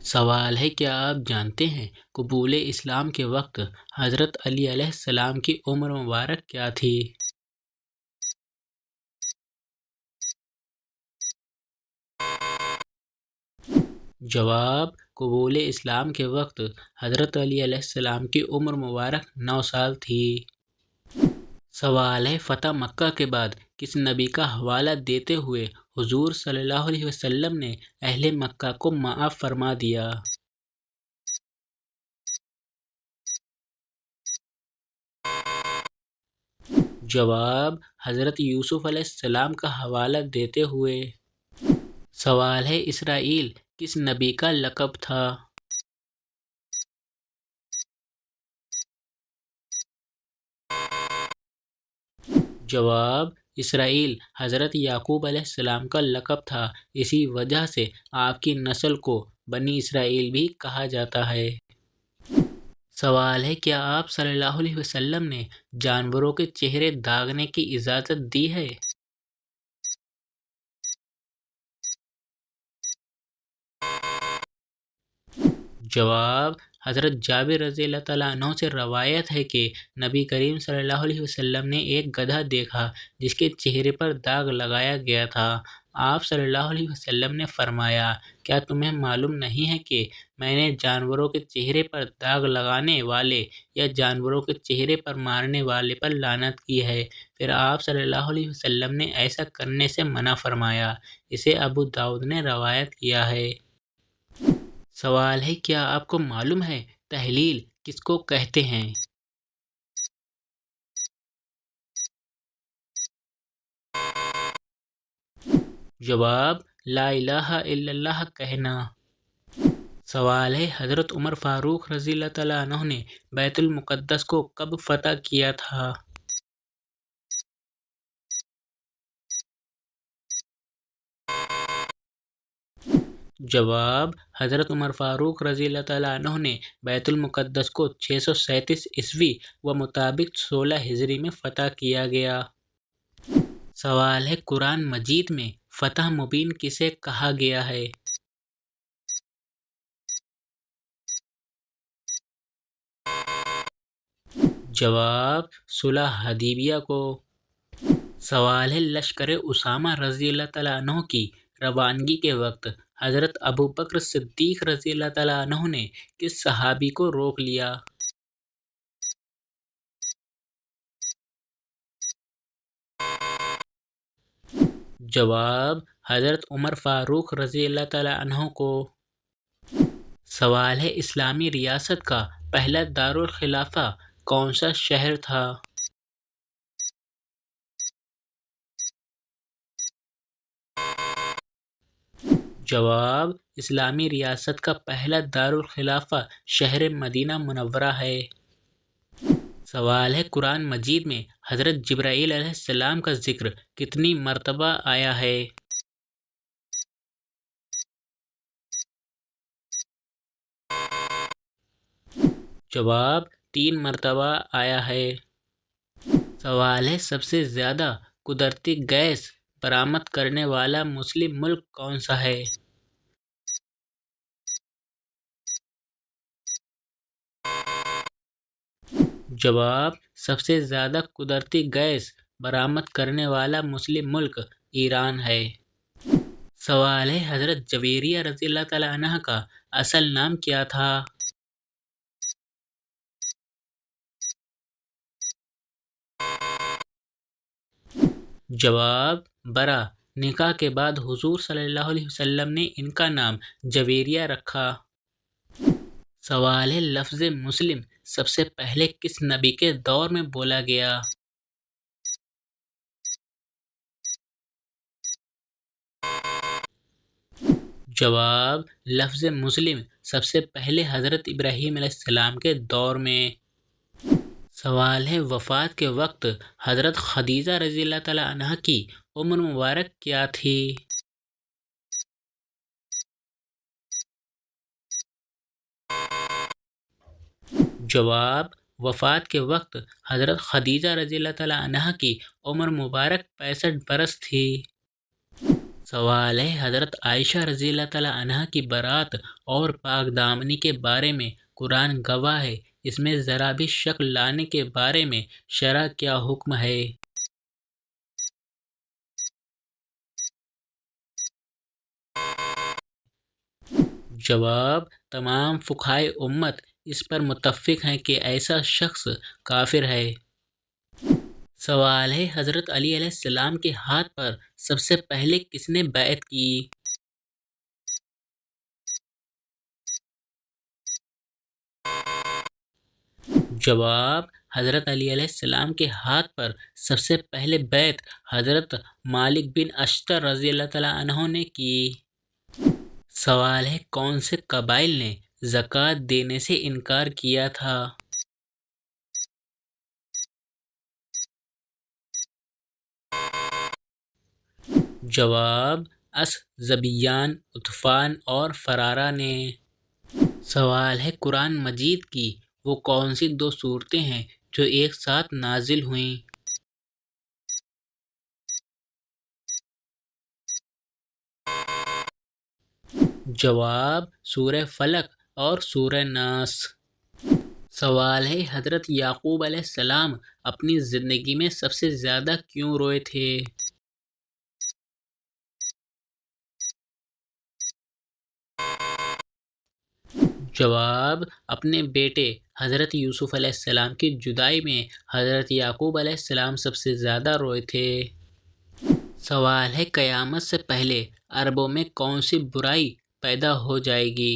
سوال ہے، کیا آپ جانتے ہیں قبول اسلام کے وقت حضرت علی علیہ السلام کی عمر مبارک کیا تھی؟ جواب: قبول اسلام کے وقت حضرت علی علیہ السلام کی عمر مبارک 9 سال تھی۔ سوال ہے، فتح مکہ کے بعد کس نبی کا حوالہ دیتے ہوئے حضور صلی اللہ علیہ وسلم نے اہل مکہ کو معاف فرما دیا؟ جواب: حضرت یوسف علیہ السلام کا حوالہ دیتے ہوئے۔ سوال ہے، اسرائیل کس نبی کا لقب تھا؟ جواب: اسرائیل حضرت یعقوب علیہ السلام کا لقب تھا، اسی وجہ سے آپ کی نسل کو بنی اسرائیل بھی کہا جاتا ہے۔ سوال ہے، کیا آپ صلی اللہ علیہ وسلم نے جانوروں کے چہرے داغنے کی اجازت دی ہے؟ جواب: حضرت جابر رضی اللہ تعالیٰ عنہ سے روایت ہے کہ نبی کریم صلی اللہ علیہ وسلم نے ایک گدھا دیکھا جس کے چہرے پر داغ لگایا گیا تھا۔ آپ صلی اللہ علیہ وسلم نے فرمایا، کیا تمہیں معلوم نہیں ہے کہ میں نے جانوروں کے چہرے پر داغ لگانے والے یا جانوروں کے چہرے پر مارنے والے پر لعنت کی ہے؟ پھر آپ صلی اللہ علیہ وسلم نے ایسا کرنے سے منع فرمایا۔ اسے ابو داؤد نے روایت کیا ہے۔ سوال ہے، کیا آپ کو معلوم ہے تحلیل کس کو کہتے ہیں؟ جواب: لا الہ الا اللہ کہنا۔ سوال ہے، حضرت عمر فاروق رضی اللہ تعالیٰ عنہ نے بیت المقدس کو کب فتح کیا تھا؟ جواب: حضرت عمر فاروق رضی اللہ تعالیٰ عنہ نے بیت المقدس کو 637 عیسوی و مطابق 16 ہجری میں فتح کیا گیا۔ سوال ہے، قرآن مجید میں فتح مبین کسے کہا گیا ہے؟ جواب: صلح حدیبیہ کو۔ سوال ہے، لشکر اسامہ رضی اللہ تعالیٰ عنہ کی روانگی کے وقت حضرت ابوبکر صدیق رضی اللہ تعالیٰ عنہ نے کس صحابی کو روک لیا؟ جواب: حضرت عمر فاروق رضی اللہ تعالیٰ عنہ کو۔ سوال ہے، اسلامی ریاست کا پہلا دارالخلافہ کون سا شہر تھا؟ جواب: اسلامی ریاست کا پہلا دارالخلافہ شہر مدینہ منورہ ہے۔ سوال ہے، قرآن مجید میں حضرت جبرائیل علیہ السلام کا ذکر کتنی مرتبہ آیا ہے؟ جواب: 3 مرتبہ آیا ہے۔ سوال ہے، سب سے زیادہ قدرتی گیس برآمد کرنے والا مسلم ملک کون سا ہے؟ جواب: سب سے زیادہ قدرتی گیس برآمد کرنے والا مسلم ملک ایران ہے۔ سوال ہے، حضرت جویریہ رضی اللہ تعالیٰ عنہ کا اصل نام کیا تھا؟ جواب: برا۔ نکاح کے بعد حضور صلی اللہ علیہ وسلم نے ان کا نام جویریہ رکھا۔ سوال ہے، لفظ مسلم سب سے پہلے کس نبی کے دور میں بولا گیا؟ جواب: لفظ مسلم سب سے پہلے حضرت ابراہیم علیہ السلام کے دور میں۔ سوال ہے، وفات کے وقت حضرت خدیجہ رضی اللہ تعالیٰ عنہ کی عمر مبارک کیا تھی؟ جواب: وفات کے وقت حضرت خدیجہ رضی اللہ تعالیٰ عنہ کی عمر مبارک 65 برس تھی۔ سوال ہے حضرت عائشہ رضی اللہ تعالیٰ عنہا کی برات اور پاک دامنی کے بارے میں قرآن گواہ ہے، اس میں ذرا بھی شک لانے کے بارے میں شرع کیا حکم ہے؟ جواب: تمام فقہائے امت اس پر متفق ہیں کہ ایسا شخص کافر ہے۔ سوال ہے حضرت علی علیہ السلام کے ہاتھ پر سب سے پہلے کس نے بیعت کی؟ جواب: حضرت علی علیہ السلام کے ہاتھ پر سب سے پہلے بیعت حضرت مالک بن اشتر رضی اللہ تعالیٰ عنہ نے کی۔ سوال ہے کون سے قبائل نے زکوٰۃ دینے سے انکار کیا تھا؟ جواب: ازبیان، غطفان اور فرارہ نے۔ سوال ہے قرآن مجید کی وہ کون سی دو صورتیں ہیں جو ایک ساتھ نازل ہوئیں؟ جواب: سورہ فلق اور سورہ ناس۔ سوال ہے حضرت یعقوب علیہ السلام اپنی زندگی میں سب سے زیادہ کیوں روئے تھے؟ جواب: اپنے بیٹے حضرت یوسف علیہ السلام کی جدائی میں حضرت یعقوب علیہ السلام سب سے زیادہ روئے تھے۔ سوال ہے قیامت سے پہلے عربوں میں کون سی برائی پیدا ہو جائے گی؟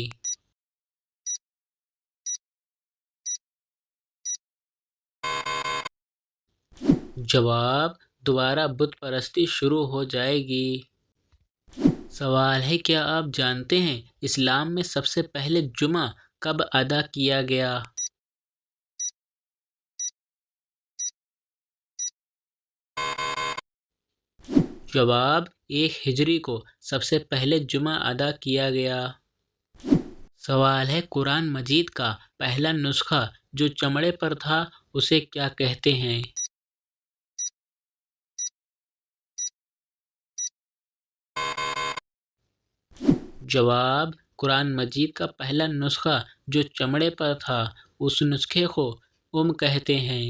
جواب: دوبارہ بت پرستی شروع ہو جائے گی۔ سوال ہے کیا آپ جانتے ہیں اسلام میں سب سے پہلے جمعہ کب ادا کیا گیا؟ جواب: 1 ہجری کو سب سے پہلے جمعہ ادا کیا گیا۔ سوال ہے قرآن مجید کا پہلا نسخہ جو چمڑے پر تھا اسے کیا کہتے ہیں؟ جواب: قرآن مجید کا پہلا نسخہ جو چمڑے پر تھا اس نسخے کو کہتے ہیں۔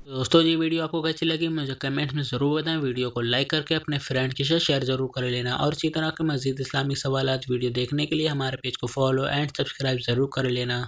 دوستو یہ ویڈیو آپ کو کیسی لگی مجھے کمنٹ میں ضرور بتائیں، ویڈیو کو لائک کر کے اپنے فرینڈ کے ساتھ شیئر ضرور کر لینا، اور اسی طرح کے مزید اسلامی سوالات ویڈیو دیکھنے کے لیے ہمارے پیج کو فالو اینڈ سبسکرائب ضرور کر لینا۔